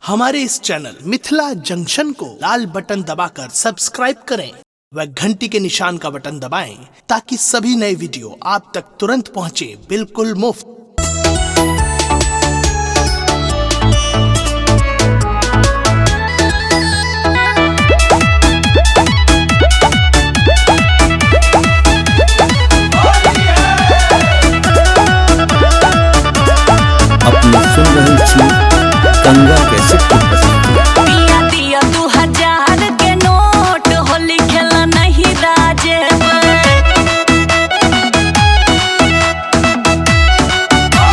हमारे इस channel Mithila junction को लाल button दबाकर सब्सक्राइब करें व घंटी के निशान का बटन दबाएं ताकि सभी नए वीडियो आप तक तुरंत पहुंचे बिल्कुल मुफ्त। अपने सुन रही थी गंगा कैसे दिया दिया 2000 के नोट होली खेला नहीं राजे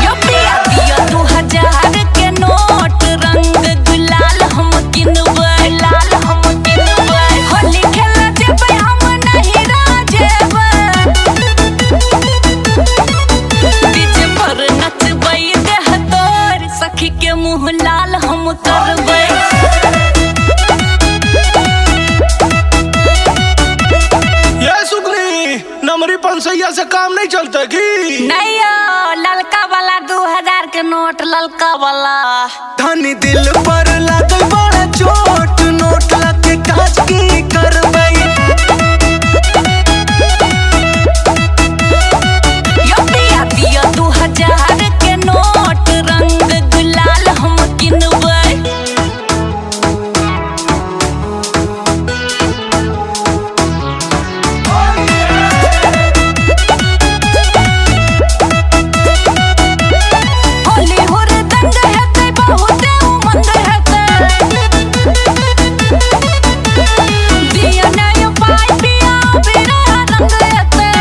यो दिया दिया 2000 के नोट रंग गुलाल हम किनबै लाल हम किनबै होली खेला जेबै हम नहीं राजे डीजे पर नचबै देह तोर सखी के मुँह लाल हम करबै। ये सुगनी नमरी पंसैया से काम नहीं चलता की नहीं ललका वाला 2000 के नोट ललका वाला धनी दिल पर लागल बड़ा चोट नोट लगे काज की करबै यो दिया दिया 2000 के नोट रंग गुलाल हम किनबै। होली हुरदंग हेतै बहुते उमंग हेतै दिया नयो पाइ पिया बिना रंग हेतै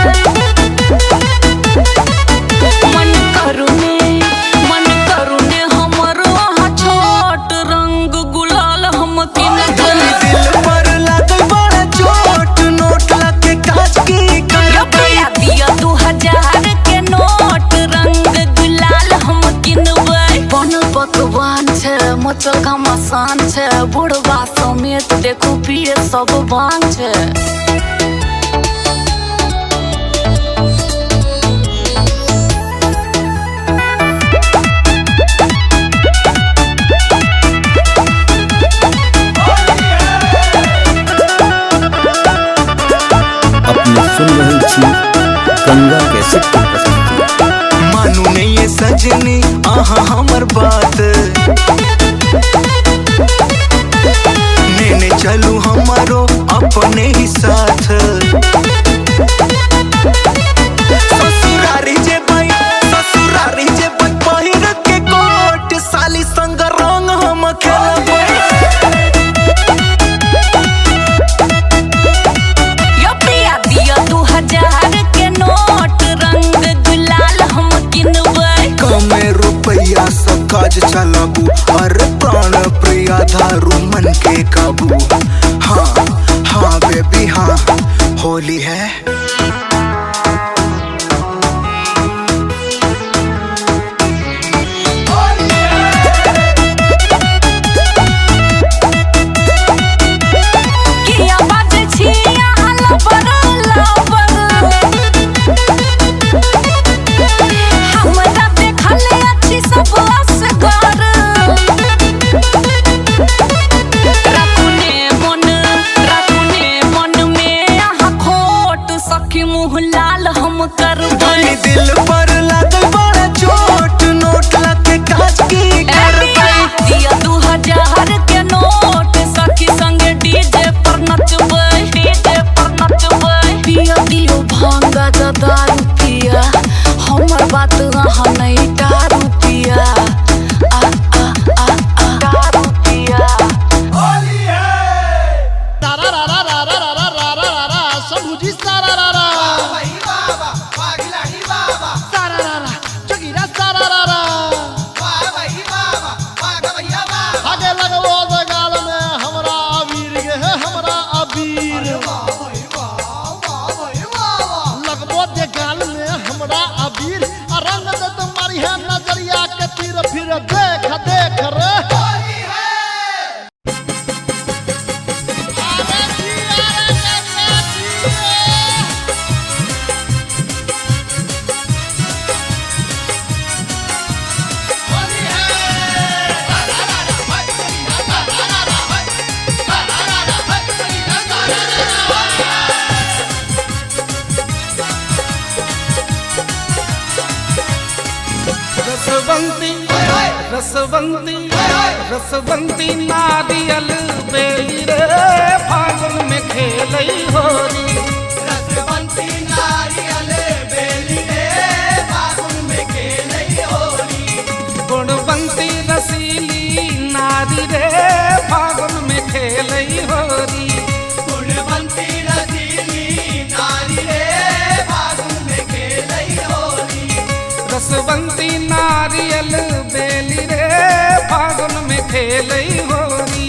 मन करुने हमर वहाँ छोट रंग गुलाल हम किनबै। दिल पर लागल बड़ा चोट नोट लगे काज की यो करबै दिया दिया 2000 के नोट रंग गुलाल हम किनबै। बनल पकवान छै मचल घमासान छै बुढ़वा समेत देखू पिए सब बांग छै। अपने सुन रही थी गंगा कैसे मानू नहीं ये सजनी आहा हमर बात नेने चलू हमारो अपने ही साथ ससुरारी जे भाई पहिर के कोट साली संग रंग हम खेलबै यो दिया दिया 2000 के नोट रंग गुलाल हम किनबै। कमे रुपया सब रसवंती रसवंती नारियल बेली रे फागुन में खेलई होरी। रसवंती नारियल बेली रे फागुन में खेलई होरी। गुणवंती रसीली नारी रे फागुन में खेलई होरी। गुणवंती रसीली नारी रे फागुन में खेलई होरी। रसवंती नारियल बेली रे फागुन में खेलई होरी।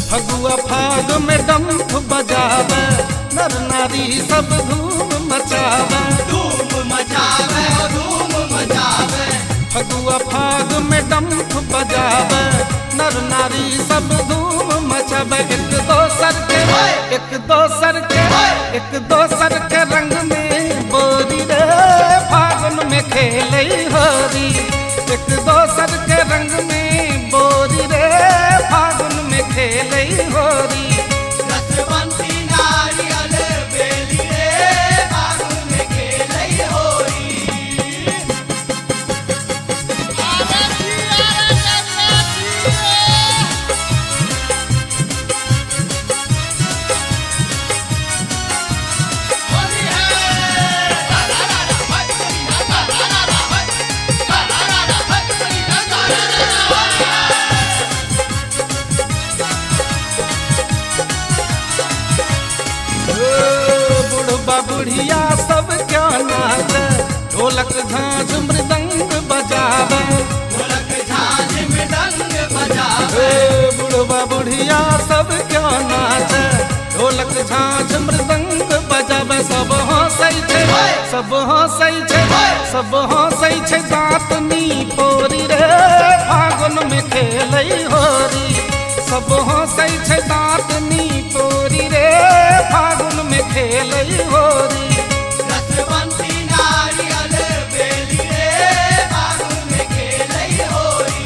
फगुआ फाग में डंफ बजावे नर नारी सब धूम मचावे। धूम मचावे धूम मचावे। फगुआ फाग में डंफ बजावे नर नारी सब धूम मचावे। एक दोसर के रंग में बोरी रे फागुन में खेलई होरी। एक दोसर के रंग में बोरी रे फागुन में खेलई होरी। रसवंती नारियल बेली रे फागुन में खेलई होरी। बुढ़बा बुढ़िया सब क्या नाच ढोलक झांझ मृदंग बजावे। ढोलक झांझ मृदंग बजावे। बुढ़बा बुढ़िया सब क्या नाच ढोलक झांझ मृदंग बजावे। सब हंसै छै सब हंसै छै सब हंसै छै दाँतनी पोरी रे फागुन में खेलई होरी। सब हंसै छै दाँतनी पोरी रे फागुन में खेलई होरी। रसवंती नारियल बेली रे फागुन में खेलई होरी।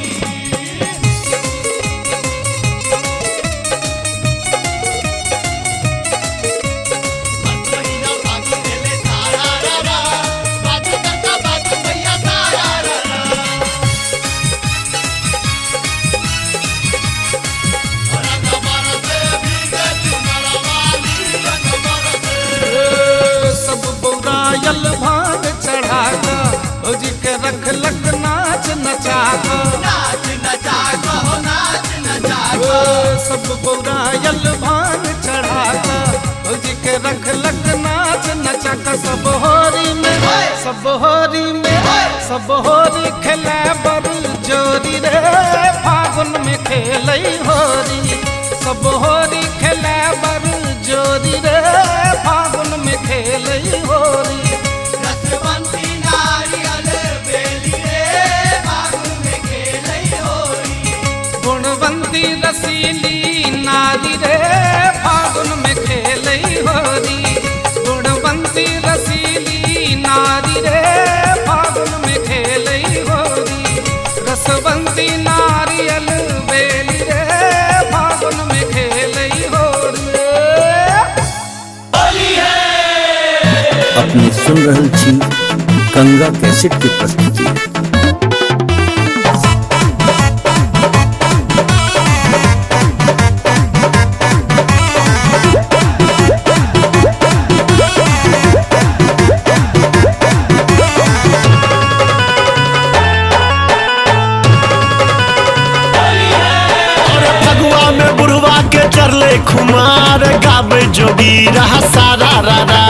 सब बौरायल भांग चढ़ा कर भौजी के रखलक नाच नचा कर। नाच नचा कहो नाच नचा सब बौरायल भांग चढ़ा कर भौजी के रखलक नाच नचा कर। सब होरी में सब होरी खेले बड़ जोरी रे फागुन में खेलई होरी। सब होरी खेले बड़ जोरी रे फागुन में खेलई होरी। रसवंती नारियल बेली रे फागुन में खेलई होरी। गुणवंती रसीली नारी रे फागुन में खेलई होरी। गुणवंती रसीली नारी रे फागुन में खेलई होरी। रसवंती नारियल बेली रे फागुन में खेलई होरी। अपनी सुन रहल छी गंगा कैसेट की प्रस्तुति। फगुआ में बुढ़वा के चरले खुमार गावे जोगी रहा सारा रारा।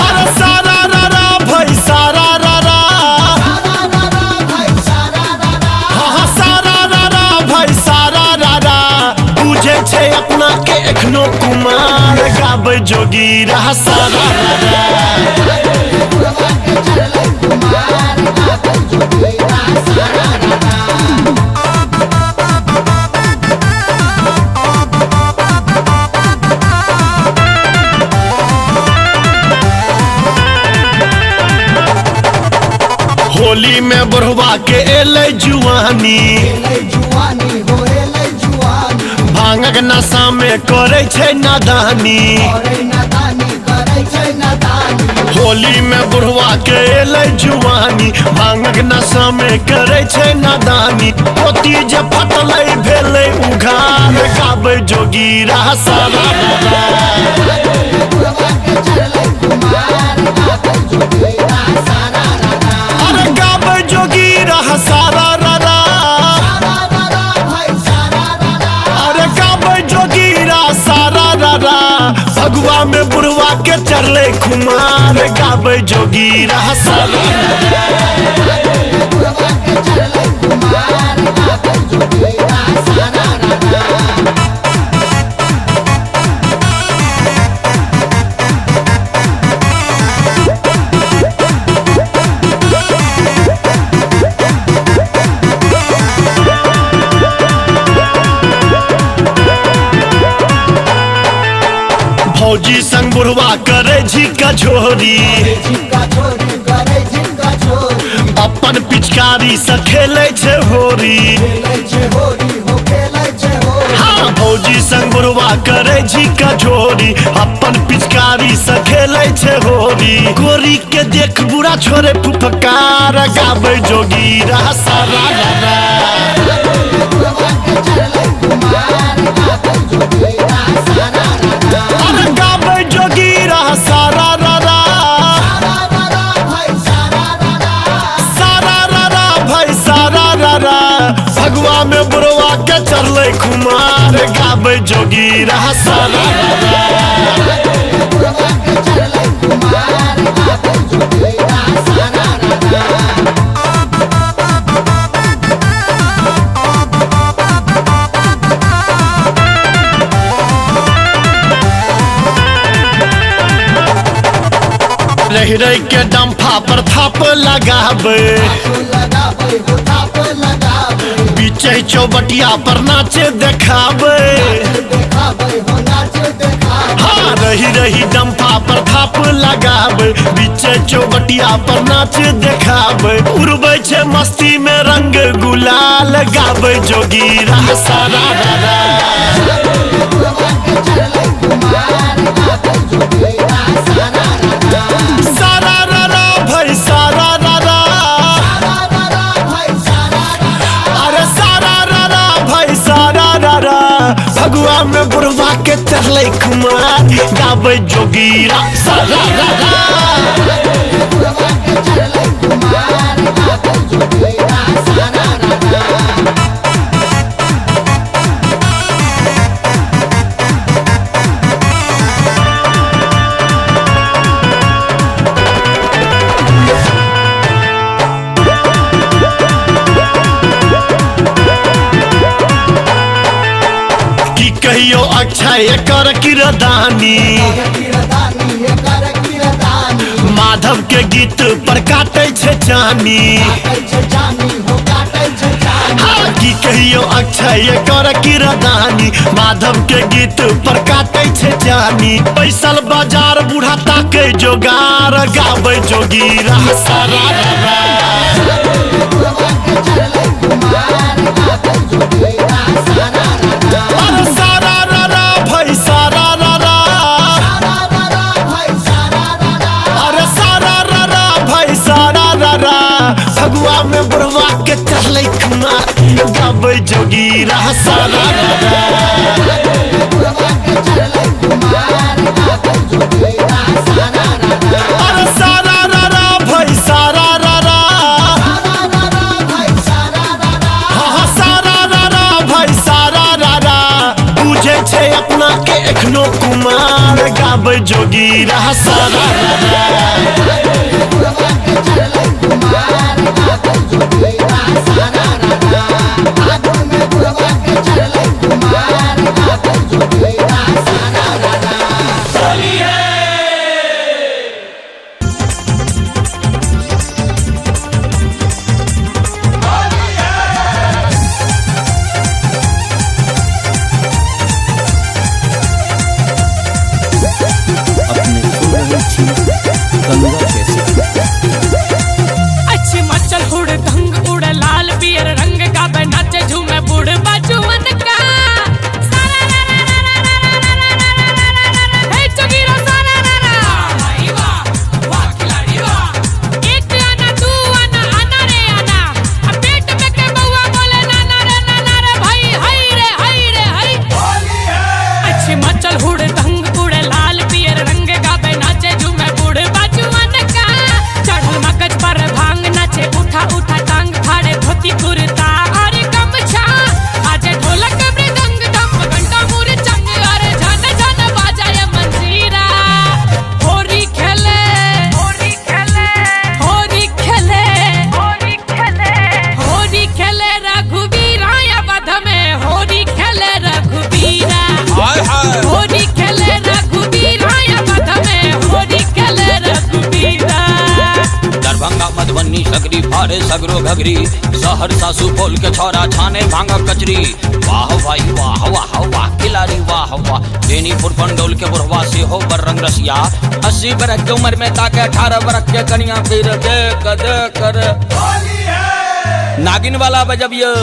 अरे सारा रारा भाई सारा रारा। हाँ सारा रारा भाई सारा रारा। बुझे छे अपना के एखनो कुमार गावे जोगी रहा सारा रारा। होली में बुढ़वा के एले जुआनी भांगक नशा में करे छै नादानी होली में बुढ़वा के एले जुआनी भांगक नशा में करे छै नादानी पोती जे फटलै भेलै उघार गाबै जोगीरा सारा अरे गाबै जोगीरा सारा रारा अरे गाबै जोगीरा सारा रारा भगवा में बुढ़वा के चढ़ले खुमार गाबै जोगीरा सारा फौजी संग बुढ़वा करे झिका झोरी अपन पिचकारी से खेले छे होरी हाँ फौजी संग बुढ़वा करे झिका झोरी अपन पिचकारी से खेले छे होरी गोरी के देख बुढ़ा छोरे फुफकार गाबै जोगीरा सारा अरे गाबै जोगीरा सारा रारा सारा रारा भाई सारा रारा भगवा में बुढ़वा के चढ़ले खुमार गाबै जोगीरा सारा रही रही के डंफा पर थाप लगाबे बीचे चौबटिया पर नाचे देखाबे हाँ रही रही डंफा पर थाप लगाबे बीचे चौबटिया पर नाचे देखाबे उड़बै छे मस्ती में रंग गुलाल गाबै जोगीरा सारा सारा रारा भाई सारा रारा अरे सारा रारा भाई सारा रारा भगवा में बुढ़वा के चढ़ले खुमार गाबै जोगीरा सारा रारा कहियो अक्षय कर किरदानी माधव के गीत पर काटे छे चानी हाँ की कहियो अक्षय कर किरदानी माधव के गीत पर काटे छे चानी पैसल बाजार बूढ़ा ताके जोगार गाबै जोगीरा सारा अरे सारा रारा भाई सारा रारा अरे सारा रारा भाई सारा रारा भगवा में बुढ़वा के चढ़ले खुमार गाबै जोगीरा सारा अरे सारा रारा भाई सारा रारा हाँ सारा रारा भाई सारा रारा बुझे छे अपना के एखनो कुमार गाबै जोगीरा सारा अपने सुन रहे छी गंगा कैसे अच्छी मचल मारे सगरो घगरी, शहर सासू बोल के छोरा छाने भांगा कचरी। वाह भाई वाह वाह वाह खिलाड़ी वाह वाह, बेनीपुर पंडोल के बुढ़वा से हो बररंग रसिया। 80 बरस की उम्र में ताके 18 बरस के कनिया फिर देख कर नागिन वाला बजबियो।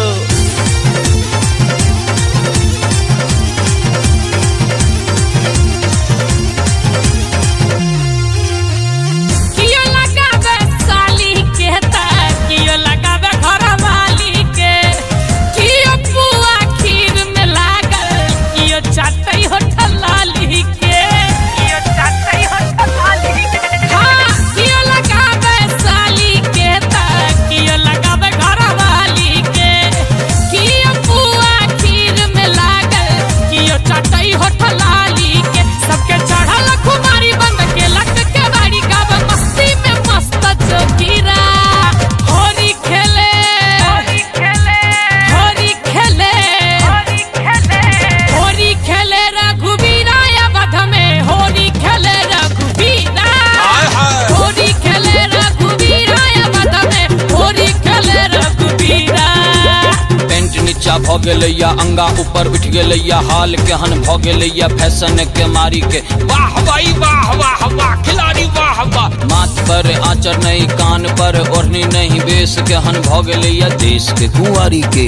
भ गेलैया अंगा ऊपर उठ गेलैया, हाल केहन भ गेलैया फैशन के मारी के। वाह भाई वाह वाह वाह खिलाड़ी वाह वाह, माथ पर आंचर नहीं कान पर ओढ़नी नहीं, बेस केहन भ गेलैया देश के कुंवारी के।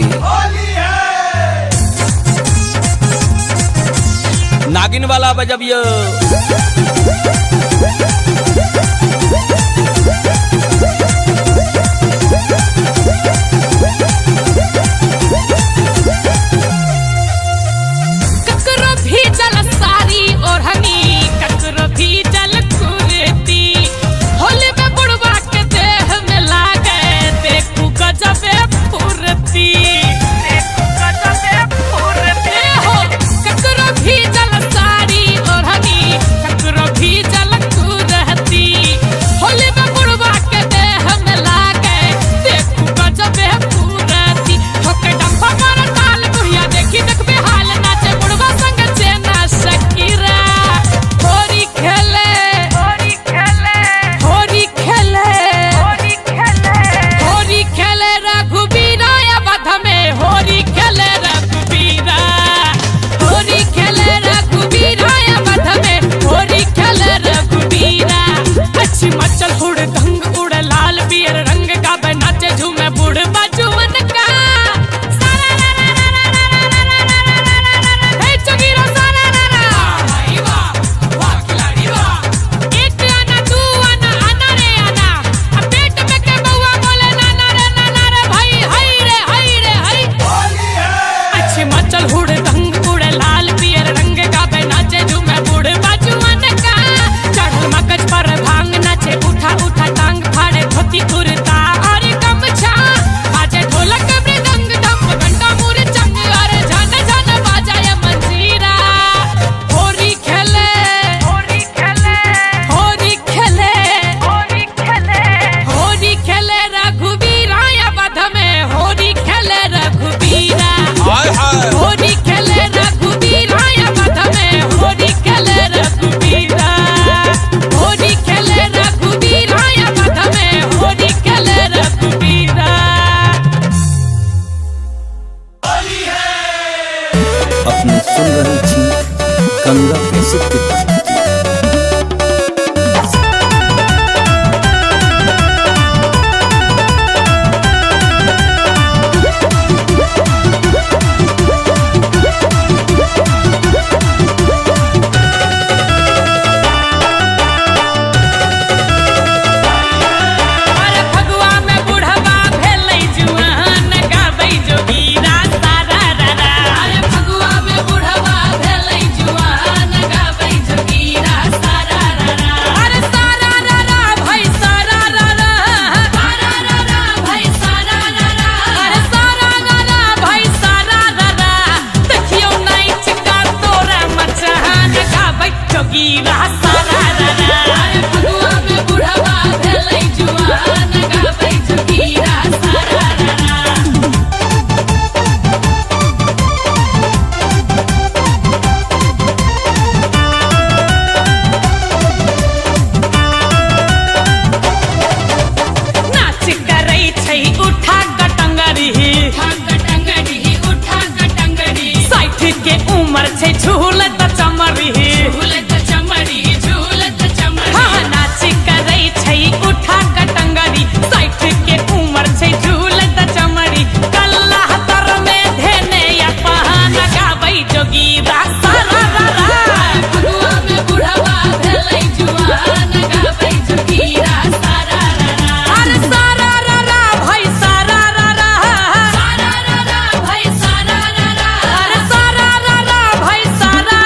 नागिन वाला बजबियो। अपने सुन रही थी गंगा कैसे जुआन गाबै झूलत चमरी झूलत चमरी झूलत चमरी हाँ नाची करै छै उठा कटंगरी 60 के उम्र छै झूलत चमरी कल्ला तर में धेने या पहान गाबै जोगीरा सारा फगुआ में बुढ़वा भेलै जुआन गाबै जोगीरा सारा अरे सारा भाई सारा भाई सारा अरे सारा भाई सारा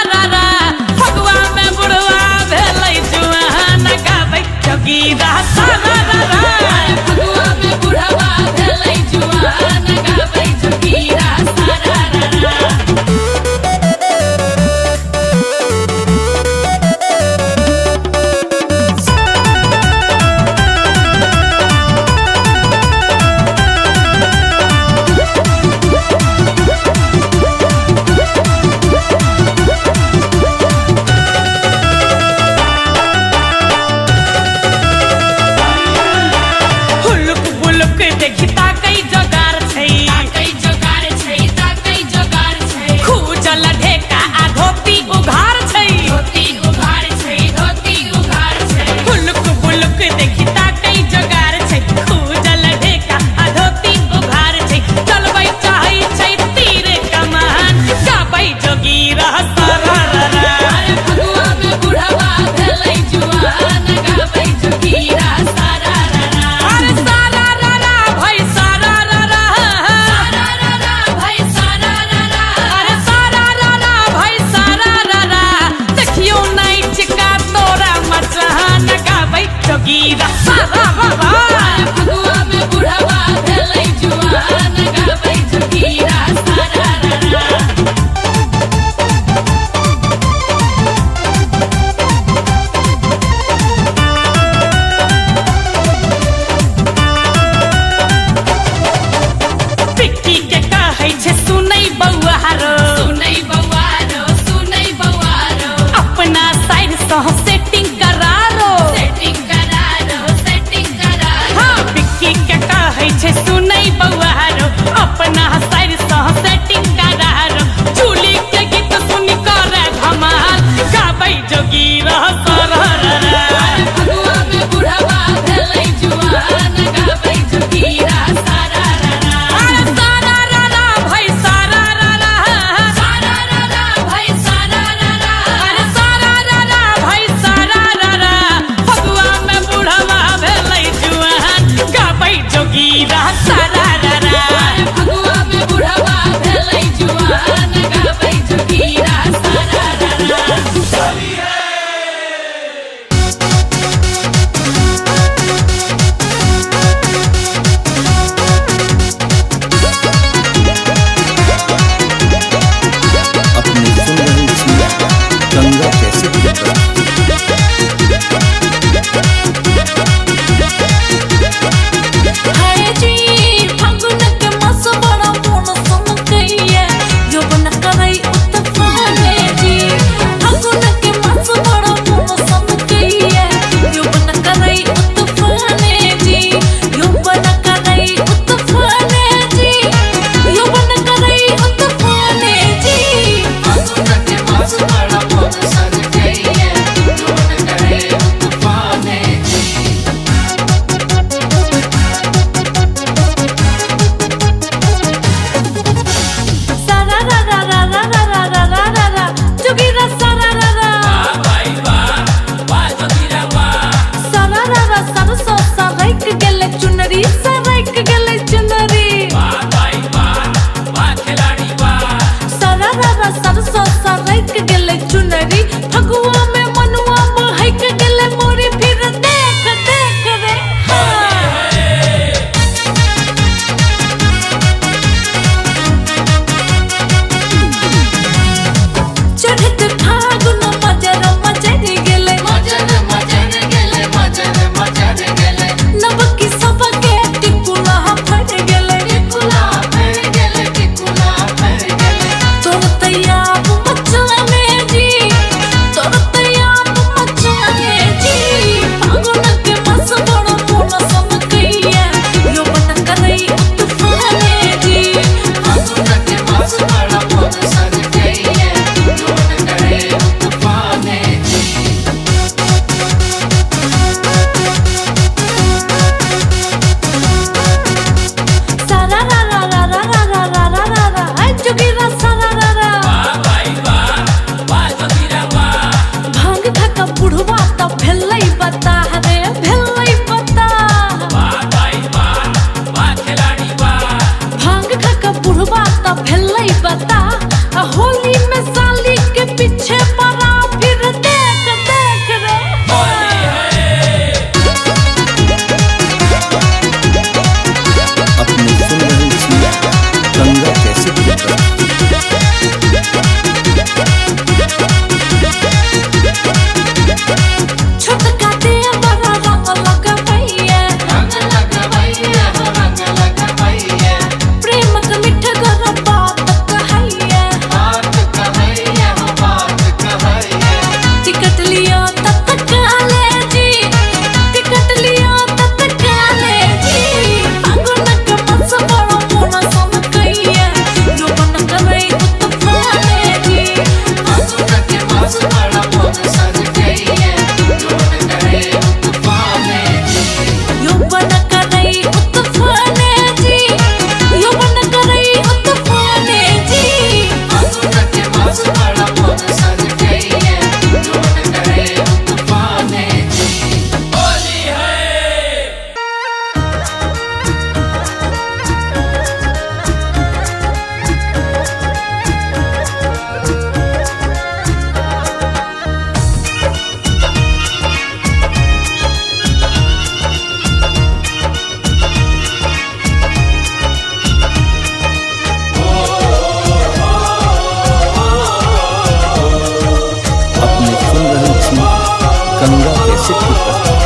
कैसेट की प्रस्तुति।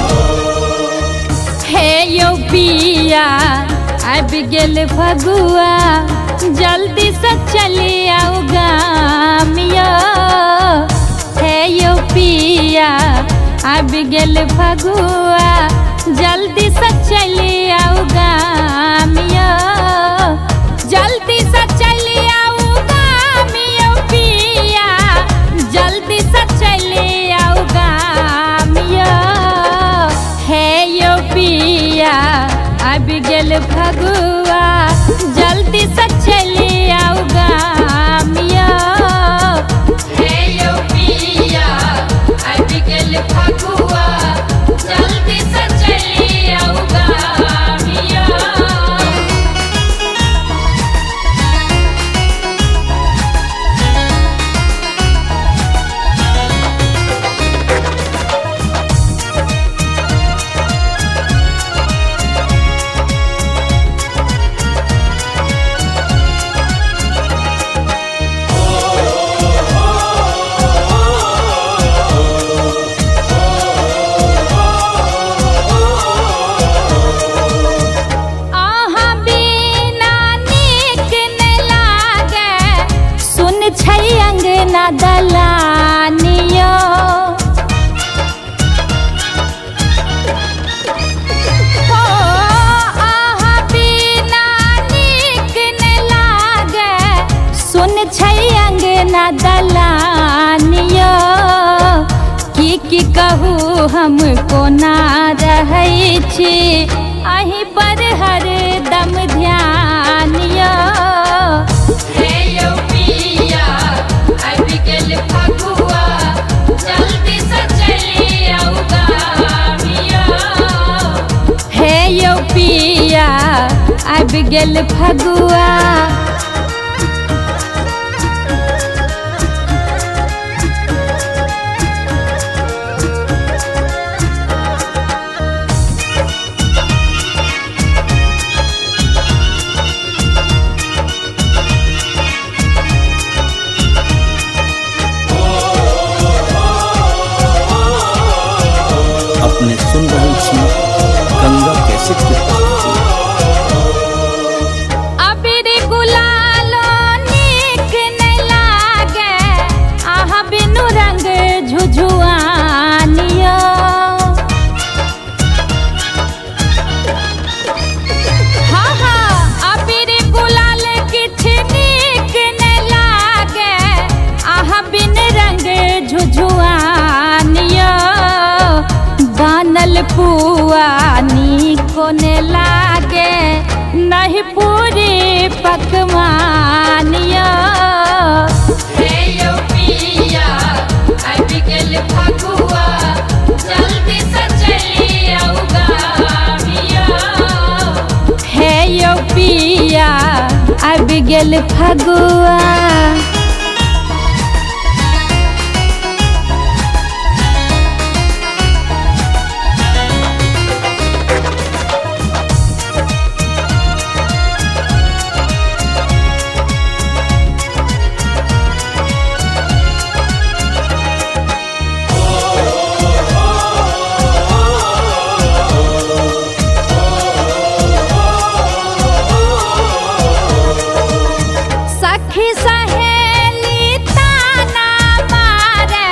हे यो पिया अब गेल फगुआ जल्दी से चले आओ गामिया। हे यो पिया अब गेल फगुआ जल्दी से चले आओ गामिया। जल्दी से चले आओ गामिया पिया जल्दी से चले आओ गामिया। हे यो पिया अब गेल फगुआ जल्दी से चले आओ गामिया। हे यो पिया अब गेल फगुआ जल्दी से चले आओ गामिया। अंगना दलानियो हो आहा बिना नीक न लागे सुन छै अंगना दलानियो। की कहू हम कोना रहै छी अहीं पर हरदम ध्यानियो। हे यो पिया अब गेल फगुआ जल्दी से चले आओ गामिया। हे यो पिया अब गेल फगुआ अपने सुन रहे छी गंगा कैसेट की प्रस्तुति। अबीर गुलालो नीक न लागे आहा बिनु रंग झुझुआनिया। हाँ हाँ अबीर गुलाल किछ नीक न लागे आहा बिन रंग झुझुआनिया। बनल पुआ नीको ने लागे नहीं पूरी पकवानिया। हे यो पिया अब गेल फगुआ जल्दी से चले आओ गामिया। हे यो पिया अब गेल फगुआ सखी सहेली ताना मारे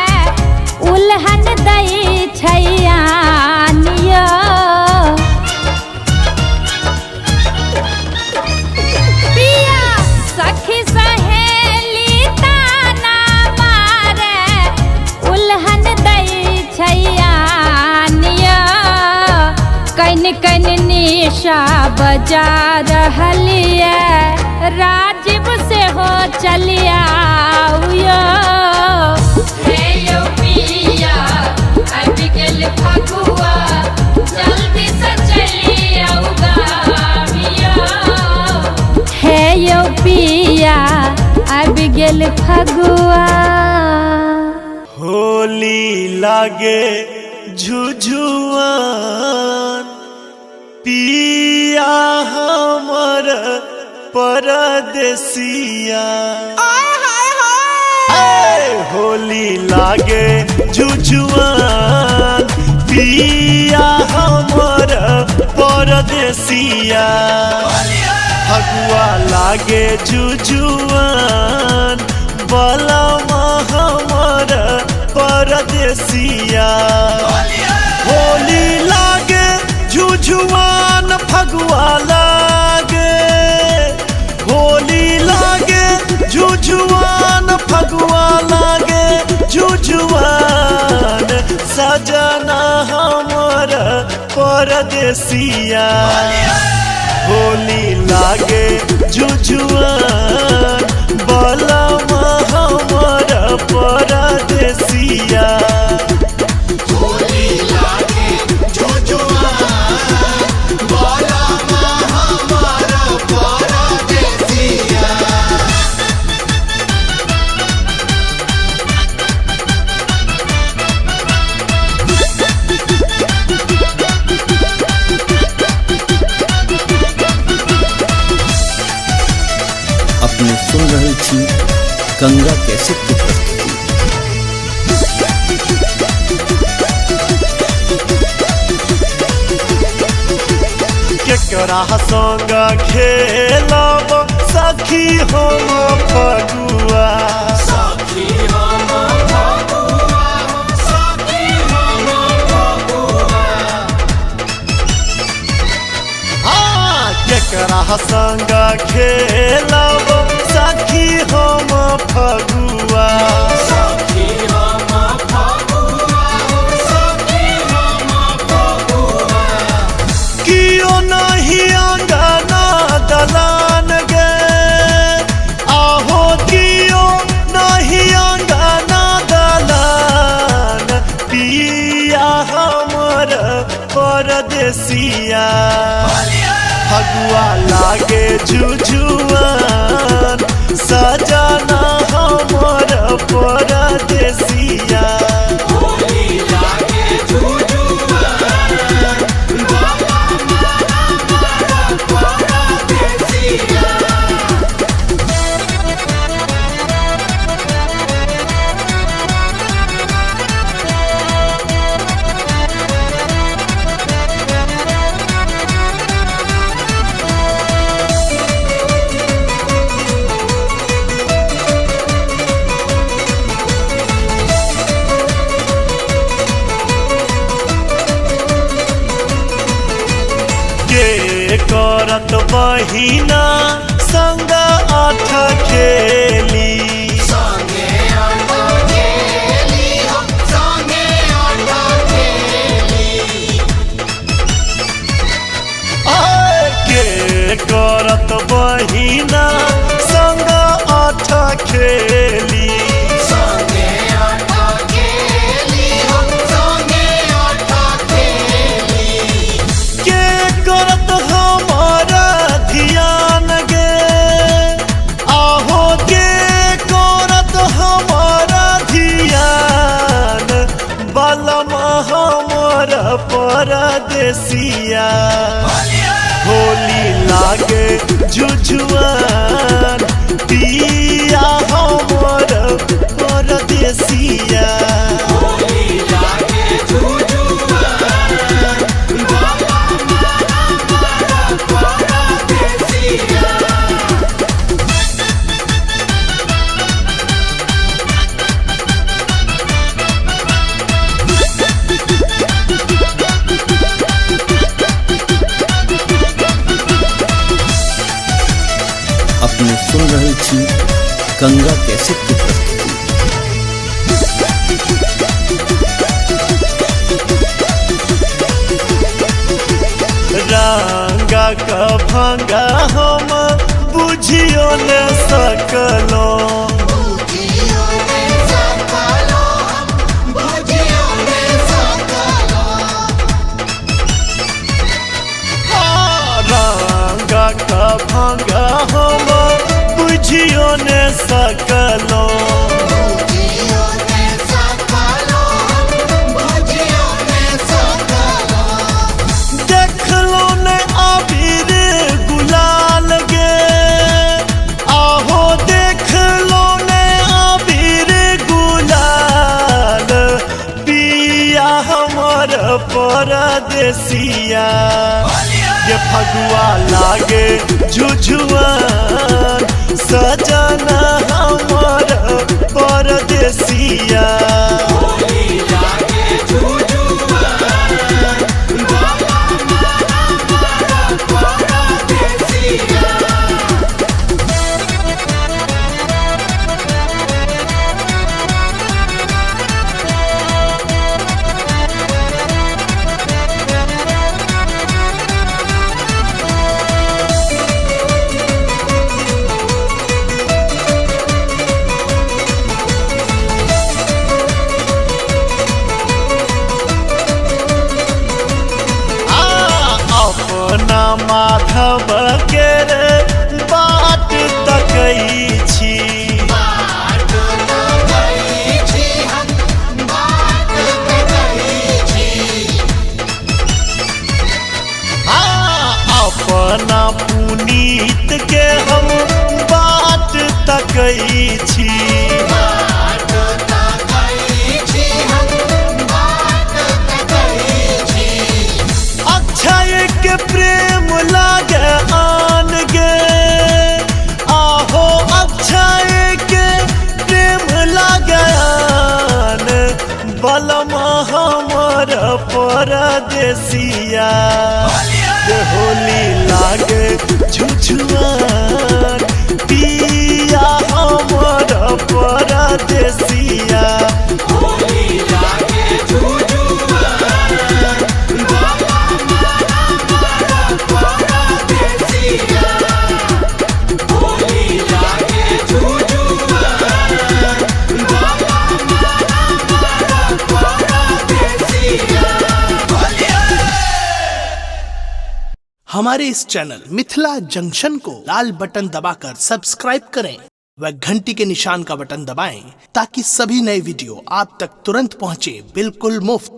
उल्हन दै छैयानिया। पिया सखी सहेली ताना मारे उल्हन दै छैयानिया। कन कन निशा बजा रहलिए राजीव से हो चलिया। हे यो पिया अब गेल फगुआ जल्दी से चले आओ गामिया। हे यो पिया अब गेल फगुआ होली लागे झुझुआन पिया हमर परदेसिया। होली लागे झुझुआन पिया हमर परदेसिया फगुआ लागे जुजुआन बलमा हमर परदेसिया होली लागे जुजुआन फगुआ लागे होली लागे जुजुआन फगुआ लागे जुजुआन सजना हमर परदेसिया होली लागे जुजुआन बलमा हमर परदेसिया अपने सुन रहे छी गंगा कैसेट की प्रस्तुति। केकरा संग खेलब सखी हम फगुआ केकरा संग खेलब सखी हम फगुआ कियो नहीं अंगना दलान गे आहो कियो नहीं अंगना दलान पिया हमर परदेसिया फगुआ लागे जुजुआन सजना हमर परदेसिया करत बहिना संग आठ खेली के करत बहिना संग आठ खेली परदेसिया होली लागे जुजुआन पिया हमर परदेसिया अपने सुन रहे छी गंगा कैसेट की प्रस्तुति। रंगा का भंगा हम बुझियो न सकलो रंगा का भंगा हम बुझियो न सकलो देखलो न आबिर गुलाल गे आहो देखलो न आबिर गुलाल पिया हमर परदेसिया ये फगुआ लागे झुझुआन सजना हमार परदेसिया अपना माधव के रे बात तकई छी अपना पुनीत के हम बात तकई छी अक्षय के प्रेम लागे आन गे आहो अक्षय के प्रेम लागे आन बलमा हमर परदेसिया होली लागे झुझुआन पिया हमर परदेसिया होली लागे हमारे इस चैनल मिथिला जंक्शन को लाल बटन दबाकर सब्सक्राइब करें व घंटी के निशान का बटन दबाएं ताकि सभी नए वीडियो आप तक तुरंत पहुंचे बिल्कुल मुफ्त।